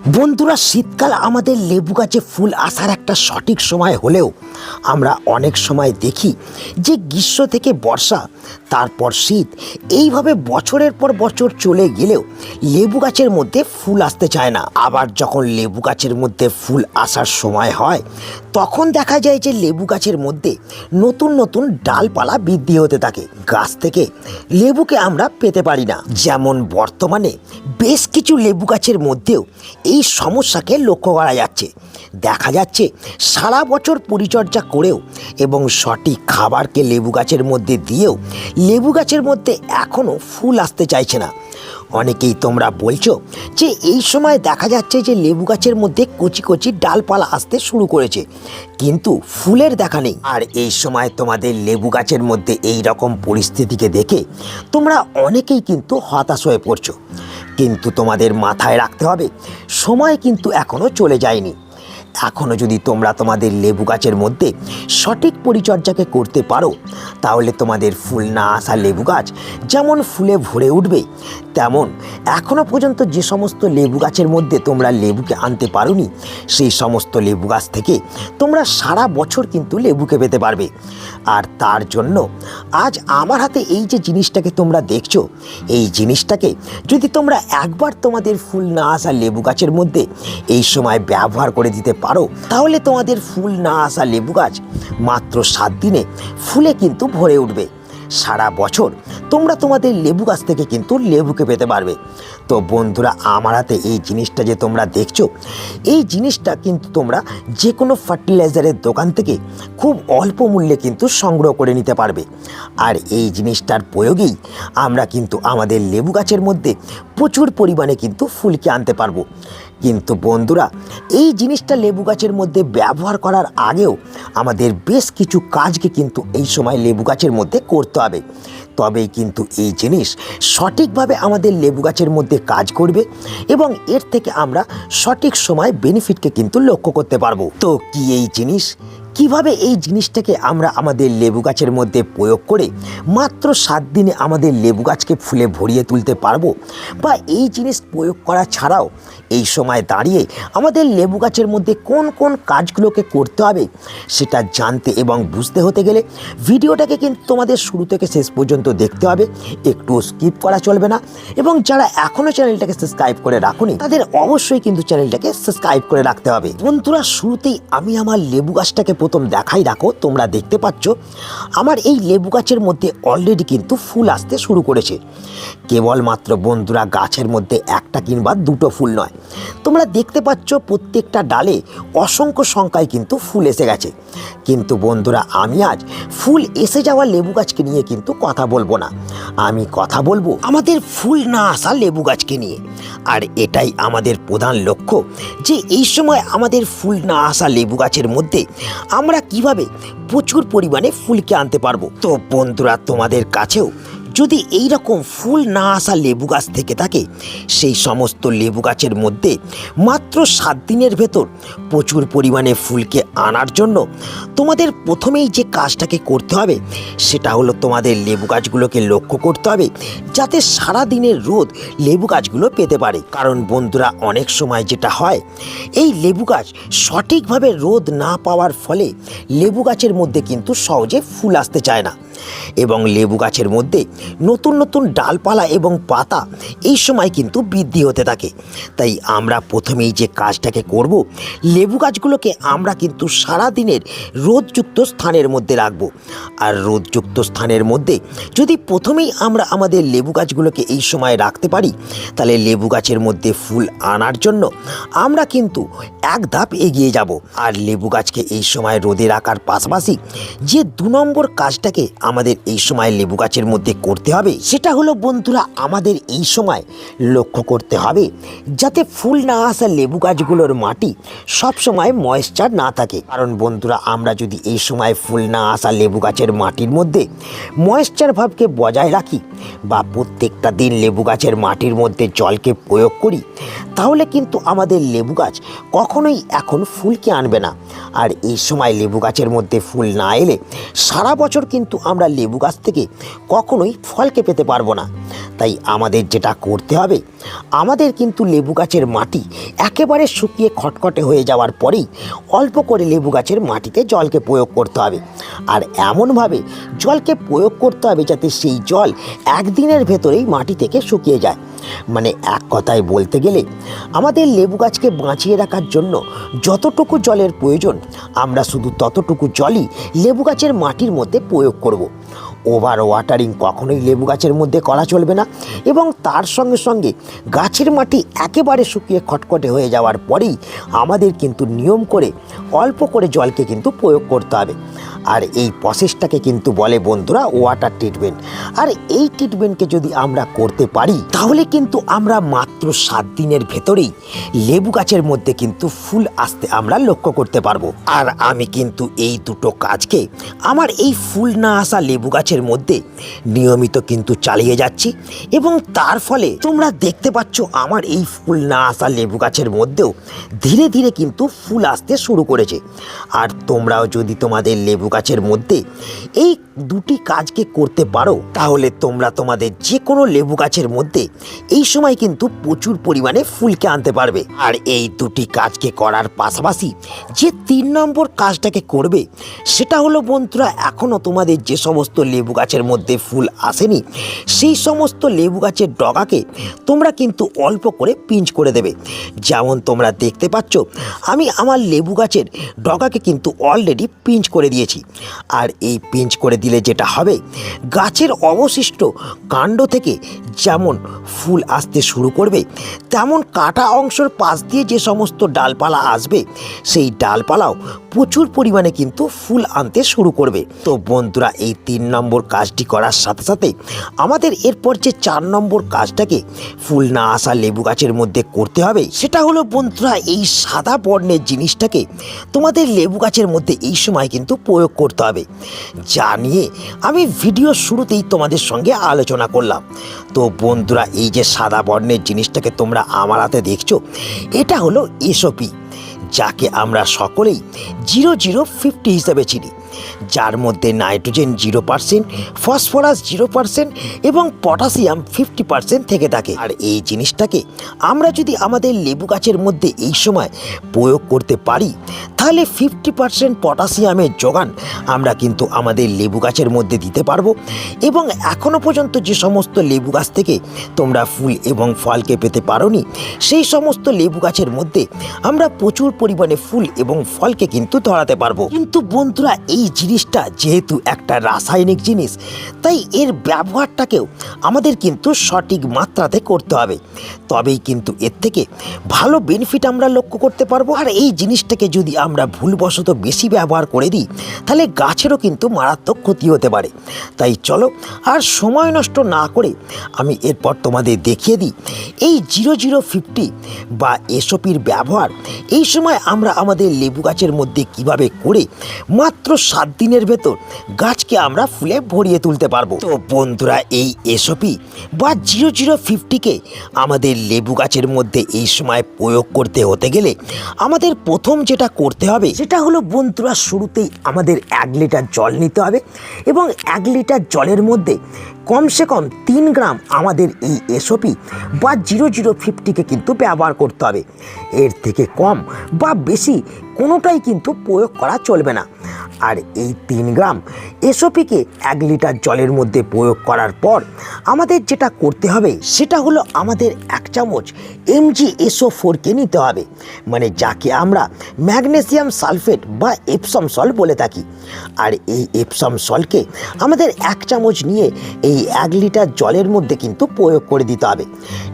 বন্ধুরা, শীতকাল আমাদের লেবু গাছে ফুল আসার একটা সঠিক সময় হলেও আমরা অনেক সময় দেখি যে গ্রীষ্ম থেকে বর্ষা, তারপর শীত, এইভাবে বছরের পর বছর চলে গেলেও লেবু গাছের মধ্যে ফুল আসতে চায় না। আবার যখন লেবু গাছের মধ্যে ফুল আসার সময় হয় তখন দেখা যায় যে লেবু গাছের মধ্যে নতুন নতুন ডালপালা বৃদ্ধি হতে থাকে। গাছ থেকে লেবুকে আমরা পেতে পারি না। যেমন বর্তমানে বেশ কিছু লেবু গাছের মধ্যেও এই সমস্যাকে লক্ষ্য করা যাচ্ছে। দেখা যাচ্ছে সারা বছর পরিচর্যা করেও এবং সঠিক খাবারকে লেবু গাছের মধ্যে দিয়েও লেবু গাছের মধ্যে এখনও ফুল আসতে চাইছে না। অনেকেই তোমরা বলছো যে এই সময় দেখা যাচ্ছে যে লেবু গাছের মধ্যে কচি কচি ডালপালা আসতে শুরু করেছে, কিন্তু ফুলের দেখা নেই। আর এই সময় তোমাদের লেবু গাছের মধ্যে এই রকম পরিস্থিতিকে দেখে তোমরা অনেকেই কিন্তু হতাশ হয়ে পড়ছো। কিন্তু তোমাদের মাথায় রাখতে হবে, সময় কিন্তু এখনও চলে যায়নি। এখনও যদি তোমরা তোমাদের লেবু গাছের মধ্যে সঠিক পরিচর্যাকে করতে পারো, তাহলে তোমাদের ফুল না আসা লেবু গাছ যেমন ফুলে ভরে উঠবে, তেমন এখনও পর্যন্ত যে সমস্ত লেবু গাছের মধ্যে তোমরা লেবুকে আনতে পারোনি, সেই সমস্ত লেবু গাছ থেকে তোমরা সারা বছর কিন্তু লেবুকে পেতে পারবে। আর তার জন্য আজ আমার হাতে এই যে জিনিসটাকে তোমরা দেখছো, এই জিনিসটাকে যদি তোমরা একবার তোমাদের ফুল না আসা লেবু গাছের মধ্যে এই সময় ব্যবহার করে দিতে পারো, তাহলে তোমাদের ফুল না আসা লেবু গাছ মাত্র 7 দিনে ফুলে কিন্তু ভরে উঠবে। সারা বছর তোমরা তোমাদের লেবু গাছ থেকে কিন্তু লেবুকে পেতে পারবে। তো বন্ধুরা, আমার হাতে এই জিনিসটা যে তোমরা দেখছো, এই জিনিসটা কিন্তু তোমরা যে কোনো ফার্টিলাইজারের দোকান থেকে খুব অল্প মূল্যে কিন্তু সংগ্রহ করে নিতে পারবে। আর এই জিনিসটার প্রয়োগেই আমরা কিন্তু আমাদের লেবু গাছের মধ্যে প্রচুর পরিমাণে কিন্তু ফুলকে আনতে পারবো। কিন্তু বন্ধুরা, এই জিনিসটা লেবু গাছের মধ্যে ব্যবহার করার আগেও আমাদের বেশ কিছু কাজকে কিন্তু এই সময় লেবু গাছের মধ্যে করতে হবে। তবেই কিন্তু এই জিনিস সঠিকভাবে আমাদের লেবু গাছের মধ্যে কাজ করবে এবং এর থেকে আমরা সঠিক সময় বেনিফিটকে কিন্তু লক্ষ্য করতে পারবো। তো কি এই জিনিস, কিভাবে এই জিনিসটাকে আমরা আমাদের লেবু গাছের মধ্যে প্রয়োগ করে মাত্র 7 দিনে আমাদের লেবু গাছকে ফুলে ভরিয়ে তুলতে পারবো, বা এই জিনিস প্রয়োগ করা ছাড়াও এই সময় দাঁড়িয়ে আমাদের লেবু গাছের মধ্যে কোন কোন কাজগুলোকে করতে হবে, সেটা জানতে এবং বুঝতে হতে গেলে ভিডিওটাকে কিন্তু তোমাদের শুরু থেকে শেষ পর্যন্ত দেখতে হবে, একটু স্কিপ করা চলবে না। এবং যারা এখনও চ্যানেলটাকে সাবস্ক্রাইব করে রাখুনি, তাদের অবশ্যই কিন্তু চ্যানেলটাকে সাবস্ক্রাইব করে রাখতে হবে। বন্ধুরা, শুরুতেই আমি আমার লেবু গাছটাকে প্রথম দেখাই রাখো। তোমরা দেখতে পাচ্ছ আমার এই লেবু গাছের মধ্যে অলরেডি কিন্তু ফুল আসতে শুরু করেছে। কেবলমাত্র বন্ধুরা গাছের মধ্যে একটা কিংবা দুটো ফুল নয়, তোমরা দেখতে পাচ্ছ প্রত্যেকটা ডালে অসংখ্য সংখ্যায় কিন্তু ফুল এসে গেছে। কিন্তু বন্ধুরা, আমি আজ ফুল এসে যাওয়া লেবু গাছকে নিয়ে কিন্তু কথা বলবো না, আমি কথা বলবো আমাদের ফুল না আসা লেবু গাছকে নিয়ে। আর এটাই আমাদের প্রধান লক্ষ্য, যে এই সময় আমাদের ফুল না আসা লেবু গাছের মধ্যে আমরা কিভাবে প্রচুর পরিমাণে ফুলকে আনতে পারবো। তো বন্ধুরা, তোমাদের কাছেও যদি এই রকম ফুল না আসা লেবু গাছ থেকে থাকে, সেই সমস্ত লেবু গাছের মধ্যে মাত্র 7 দিনের ভেতর প্রচুর পরিমাণে ফুলকে আনার জন্য তোমাদের প্রথমেই যে কাজটাকে করতে হবে, সেটা হলো তোমাদের লেবু গাছগুলোকে লক্ষ্য করতে হবে যাতে সারা দিনের রোদ লেবু গাছগুলো পেতে পারে। কারণ বন্ধুরা, অনেক সময় যেটা হয়, এই লেবু গাছ সঠিকভাবে রোদ না পাওয়ার ফলে লেবু গাছের মধ্যে কিন্তু সহজে ফুল আসতে চায় না, এবং লেবু গাছের মধ্যে নতুন নতুন ডালপালা এবং পাতা এই সময় কিন্তু বৃদ্ধি হতে থাকে। তাই আমরা প্রথমেই যে কাজটাকে করব, লেবু গাছগুলোকে আমরা কিন্তু সারা দিনের রোদযুক্ত স্থানের মধ্যে রাখবো। আর রোদযুক্ত স্থানের মধ্যে যদি প্রথমেই আমরা আমাদের লেবু গাছগুলোকে এই সময় রাখতে পারি, তাহলে লেবু গাছের মধ্যে ফুল আনার জন্য আমরা কিন্তু এক ধাপ এগিয়ে যাব। আর লেবু গাছকে এই সময় রোদে রাখার পাশাপাশি যে 2 নম্বর কাজটাকে আমাদের এই সময় লেবু গাছের মধ্যে করতে হবে, সেটা হলো বন্ধুরা, আমাদের এই সময় লক্ষ্য করতে হবে যাতে ফুল না আসা লেবু গাছগুলোর মাটি সব সময় ময়েশ্চার না থাকে। কারণ বন্ধুরা, আমরা যদি এই সময় ফুল না আসা লেবু গাছের মাটির মধ্যে ময়েশ্চার ভাবকে বজায় রাখি, বা প্রত্যেকটা দিন লেবু গাছের মাটির মধ্যে জলকে প্রয়োগ করি, তাহলে কিন্তু আমাদের লেবু গাছ কখনোই এখন ফুলকে আনবে না। আর এই সময় লেবু গাছের মধ্যে ফুল না এলে সারা বছর কিন্তু আমরা লেবু গাছ থেকে কখনোই ফলকে পেতে পারবো না। তাই আমাদের যেটা করতে হবে, আমাদের কিন্তু লেবু গাছের মাটি একেবারে শুকিয়ে খটখটে হয়ে যাওয়ার পরেই অল্প করে লেবু গাছের মাটিতে জলকে প্রয়োগ করতে হবে। আর এমনভাবে জলকে প্রয়োগ করতে হবে যাতে সেই জল একদিনের ভেতরেই মাটি থেকে শুকিয়ে যায়। মানে এক কথায় বলতে গেলে আমাদের লেবু গাছকে বাঁচিয়ে রাখার জন্য যতটুকু জলের প্রয়োজন আমরা শুধু ততটুকু জলই লেবু গাছের মাটির মধ্যে প্রয়োগ করব। ওভার ওয়াটারিং কখনোই লেবু গাছের মধ্যে করা চলবে না, এবং তার সঙ্গে সঙ্গে গাছের মাটি একেবারে শুকিয়ে খটখটে হয়ে যাওয়ার পরেই আমাদের কিন্তু নিয়ম করে অল্প করে জলকে কিন্তু প্রয়োগ করতে হবে। আর এই প্রসেসটাকে কিন্তু বলে বন্ধুরা ওয়াটার ট্রিটমেন্ট। আর এই ট্রিটমেন্টকে যদি আমরা করতে পারি তাহলে কিন্তু আমরা মাত্র 7 দিনের ভেতরেই লেবু গাছের মধ্যে কিন্তু ফুল আসতে আমরা লক্ষ্য করতে পারবো। আর আমি কিন্তু এই দুটো কাজকে আমার এই ফুল না আসা লেবু গাছের মধ্যে নিয়মিত কিন্তু চালিয়ে যাচ্ছি, এবং তার ফলে তোমরা দেখতে পাচ্ছ আমার এই ফুল না আসা লেবু গাছের মধ্যেও ধীরে ধীরে কিন্তু ফুল আসতে শুরু করেছে। আর তোমরাও যদি তোমাদের লেবু গাছের মধ্যে এই দুটি কাজকে করতে পারো তাহলে তোমরা তোমাদের যে কোনো লেবু গাছের মধ্যে এই সময় কিন্তু প্রচুর পরিমাণে ফুলকে আনতে পারবে। আর এই দুটি কাজকে করার পাশাপাশি যে 3 নম্বর কাজটাকে করবে সেটা হলো বন্ধুরা, এখনও তোমাদের যে সমস্ত লেবু গাছের মধ্যে ফুল আসেনি সেই সমস্ত লেবু গাছের ডগাকে তোমরা কিন্তু অল্প করে পিঞ্চ করে দেবে। যেমন তোমরা দেখতে পাচ্ছ আমি আমার লেবু গাছের ডগাকে কিন্তু অলরেডি পিঞ্চ করে দিয়েছি। আর এই পিঞ্চ করে দিলে যেটা হবে, গাছের অবশিষ্ট কাণ্ড থেকে যেমন ফুল আসতে শুরু করবে তেমন কাটা অংশের পাশ দিয়ে যে সমস্ত ডালপালা আসবে সেই ডালপালাও প্রচুর পরিমাণে কিন্তু ফুল আনতে শুরু করবে। তো বন্ধুরা এই 3 নম্বর কাজটি করার সাথে সাথে আমাদের এরপর যে 4 নম্বর কাজটাকে ফুল না আসা লেবু গাছের মধ্যে করতে হবে সেটা হলো বন্ধুরা এই সাদা বর্ণের জিনিসটাকে তোমাদের লেবু গাছের মধ্যে এই সময় কিন্তু প্রয়োগ করতে হবে, যা নিয়ে আমি ভিডিও শুরুতেই তোমাদের সঙ্গে আলোচনা করলাম। তো বন্ধুরা এই যে সাদা বর্ণের জিনিসটাকে তোমরা আমার হাতে দেখছো এটা হলো এসওপি, যাকে আমরা সকলেই 0050 হিসাবে চিনি, যার মধ্যে নাইট্রোজেন 0%, ফসফরাস 0% এবং পটাশিয়াম 50% থেকে থাকে। আর এই জিনিসটাকে আমরা যদি আমাদের লেবু গাছের মধ্যে এই সময় প্রয়োগ করতে পারি তাহলে 50% পটাশিয়ামের যোগান আমরা কিন্তু আমাদের লেবু গাছের মধ্যে দিতে পারবো। এবং এখনও পর্যন্ত যে সমস্ত লেবু গাছ থেকে তোমরা ফুল এবং ফলকে পেতে পারোনি সেই সমস্ত লেবু গাছের মধ্যে আমরা প্রচুর পরিমাণে ফুল এবং ফলকে কিন্তু ধরাতে পারবো। কিন্তু বন্ধুরা এই জিনিসটা যেহেতু একটা রাসায়নিক জিনিস তাই এর ব্যবহারটাকেও আমাদের কিন্তু সঠিক মাত্রাতে করতে হবে, তবেই কিন্তু এর থেকে ভালো বেনিফিট আমরা লক্ষ্য করতে পারবো। আর এই জিনিসটাকে যদি আমরা ভুলবশত বেশি ব্যবহার করে দিই তাহলে গাছেরও কিন্তু মারাত্মক ক্ষতি হতে পারে। তাই চলো আর সময় নষ্ট না করে আমি এরপর তোমাদের দেখিয়ে দিই এই 0050 বা এসওপির ব্যবহার এই সময় আমরা আমাদের লেবু গাছের মধ্যে কিভাবে করে মাত্র 7 দিনের ভেতর গাছকে আমরা ফুলে ভরিয়ে তুলতে পারবো। তো বন্ধুরা এই এসওপি বা 0050কে আমাদের লেবু গাছের মধ্যে এই সময় প্রয়োগ করতে হতে গেলে আমাদের প্রথম যেটা করতে হবে সেটা হলো বন্ধুরা শুরুতেই আমাদের 1 লিটার জল নিতে হবে, এবং 1 লিটার জলের মধ্যে কমসে কম 3 গ্রাম আমাদের এই এসওপি বা 0050কে কিন্তু ব্যবহার করতে হবে। এর থেকে কম বা বেশি কোনোটাই কিন্তু প্রয়োগ করা চলবে না। আর এই 3 গ্রাম এসওপিকে 1 লিটার জলের মধ্যে প্রয়োগ করার পর আমাদের যেটা করতে হবে সেটা হলো আমাদের 1 চামচ MgSO4কে নিতে হবে, মানে যাকে আমরা ম্যাগনেসিয়াম সালফেট বা এপসম সল বলে থাকি। আর এই এপসম সলকে আমাদের 1 চামচ নিয়ে এই 1 লিটার জলের মধ্যে কিন্তু প্রয়োগ করে দিতে হবে,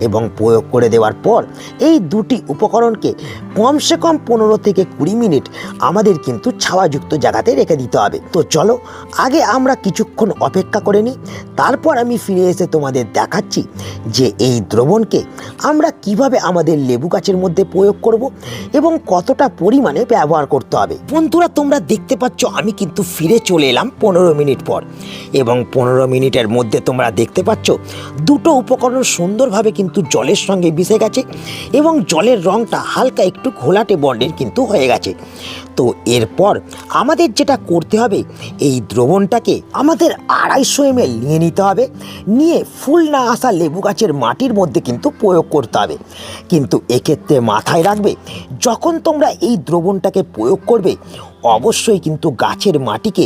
এবং প্রয়োগ করে দেওয়ার পর এই দুটি উপকরণকে কমসে কম 15 থেকে 20 মিনিট আমাদের কিন্তু ছাওয়াযুক্ত জায়গাতে রেখে দিতে হবে। তো চলো আগে আমরা কিছুক্ষণ অপেক্ষা করে নিই, তারপর আমি ফিরে এসে তোমাদের দেখাচ্ছি যে এই দ্রবণকে আমরা কিভাবে আমাদের লেবু গাছের মধ্যে প্রয়োগ করব এবং কতটা পরিমাণে ব্যবহার করতে হবে। বন্ধুরা তোমরা দেখতে পাচ্ছ আমি কিন্তু ফিরে চলে এলাম 15 মিনিট পর, এবং 15 মিনিটের মধ্যে মধ্যে তোমরা দেখতে পাচ্ছ দুটো উপকরণ সুন্দরভাবে কিন্তু জলের সঙ্গে মিশে গেছে এবং জলের রঙটা হালকা একটু ঘোলাটে বর্ণের কিন্তু হয়ে গেছে। তো এরপর আমাদের যেটা করতে হবে, এই দ্রবণটাকে আমাদের 250 ml নিয়ে নিতে হবে, নিয়ে ফুল না আসা লেবু গাছের মাটির মধ্যে কিন্তু প্রয়োগ করতে হবে। কিন্তু এক্ষেত্রে মাথায় রাখবে, যখন তোমরা এই দ্রবণটাকে প্রয়োগ করবে অবশ্যই কিন্তু গাছের মাটিকে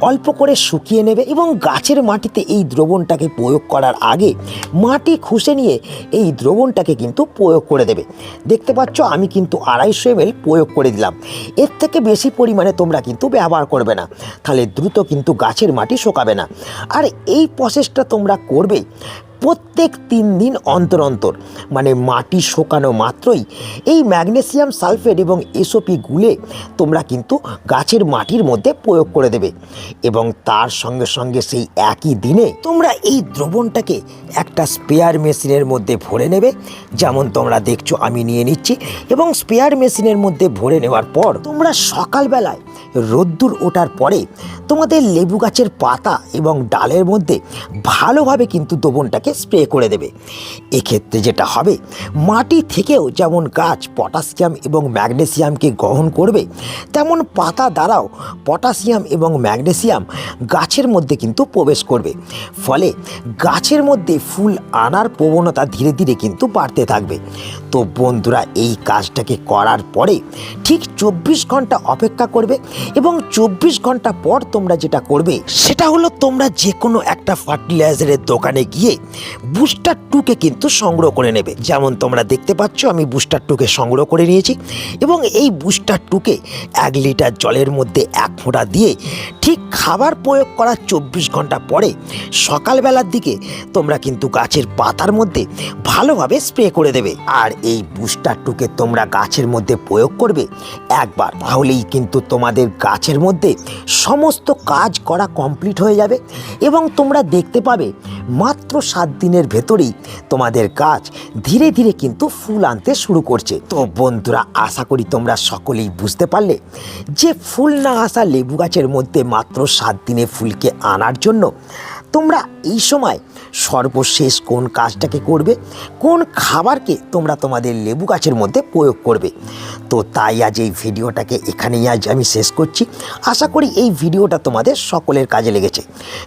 অল্প করে শুকিয়ে নেবে এবং গাছের মাটিতে এই দ্রবণটাকে প্রয়োগ করার আগে মাটি খুঁজে নিয়ে এই দ্রবণটাকে কিন্তু প্রয়োগ করে দেবে। দেখতে পাচ্ছ আমি কিন্তু 250 ml প্রয়োগ করে দিলাম। এর থেকে বেশি পরিমাণে তোমরা কিন্তু ব্যবহার করবে না, তাহলে দ্রুত কিন্তু গাছের মাটি শুকাবে না। আর এই প্রসেসটা তোমরা করবে প্রত্যেক 3 দিন অন্তর অন্তর, মানে মাটি শুকানো মাত্রই এই ম্যাগনেসিয়াম সালফেট এবং এসওপি গুলে তোমরা কিন্তু গাছের মাটির মধ্যে প্রয়োগ করে দেবে এবং তার সঙ্গে সঙ্গে সেই একই দিনে তোমরা এই দ্রবণটাকে একটা স্প্রেয়ার মেশিনের মধ্যে ভরে নেবে। যেমন তোমরা দেখছো আমি নিয়ে নিচ্ছি এবং স্প্রেয়ার মেশিনের মধ্যে ভরে নেওয়ার পর তোমরা সকালবেলায় রোদ্দুর ওঠার পরে তোমাদের লেবু গাছের পাতা এবং ডালের মধ্যে ভালোভাবে কিন্তু দ্রবণটাকে স্প্রে করে দেবে। এক্ষেত্রে যেটা হবে, মাটি থেকেও যেমন গাছ পটাশিয়াম এবং ম্যাগনেসিয়ামকে গ্রহণ করবে, তেমন পাতা দ্বারাও পটাশিয়াম এবং ম্যাগনেসিয়াম গাছের মধ্যে কিন্তু প্রবেশ করবে। ফলে গাছের মধ্যে ফুল আনার প্রবণতা ধীরে ধীরে কিন্তু বাড়তে থাকবে। তো বন্ধুরা, এই কাজটাকে করার পরে ঠিক 24 ঘন্টা অপেক্ষা করবে এবং 24 ঘন্টা পর তোমরা যেটা করবে সেটা হলো তোমরা যে কোনো একটা ফার্টিলাইজারের দোকানে গিয়ে বুস্টার 2কে কিন্তু সংগ্রহ করে নেবে। যেমন তোমরা দেখতে পাচ্ছ আমি বুস্টার 2কে সংগ্রহ করে নিয়েছি এবং এই বুস্টার 2কে 1 লিটার জলের মধ্যে 1 ফোঁটা দিয়ে ঠিক খাবার প্রয়োগ করার 24 ঘন্টা পরে সকালবেলার দিকে তোমরা কিন্তু গাছের পাতার মধ্যে ভালোভাবে স্প্রে করে দেবে। আর এই বুস্টার 2কে তোমরা গাছের মধ্যে প্রয়োগ করবে একবার, তাহলেই কিন্তু তোমাদের গাছের মধ্যে সমস্ত কাজ করা কমপ্লিট হয়ে যাবে এবং তোমরা দেখতে পাবে মাত্র 7 দিনের ভেতরেই তোমাদের গাছ ধীরে ধীরে কিন্তু ফুল আনতে শুরু করছে। তো বন্ধুরা, আশা করি তোমরা সকলেই বুঝতে পারলে যে ফুল না আসা লেবু গাছের মধ্যে মাত্র 7 দিনে ফুলকে আনার জন্য তোমরা এই সময় সর্বশেষ কোন কাজটাকে করবে, কোন খাবারকে তোমরা তোমাদের লেবু গাছের মধ্যে প্রয়োগ করবে। তো তাই আজ এই ভিডিওটাকে এখানেই আজ আমি শেষ করছি। আশা করি এই ভিডিওটা তোমাদের সকলের কাজে লেগেছে।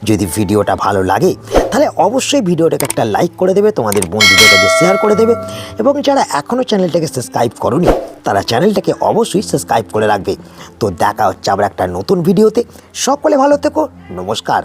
যদি ভিডিওটা ভালো লাগে তাহলে অবশ্যই ভিডিওটাকে একটা লাইক করে দেবে, তোমাদের বন্ধুদের কাছে শেয়ার করে দেবে এবং যারা এখনও চ্যানেলটাকে সাবস্ক্রাইব করোনি তারা চ্যানেলটাকে অবশ্যই সাবস্ক্রাইব করে রাখবে। তো দেখা হচ্ছে আবার একটা নতুন ভিডিওতে। সকলে ভালো থেকো, নমস্কার।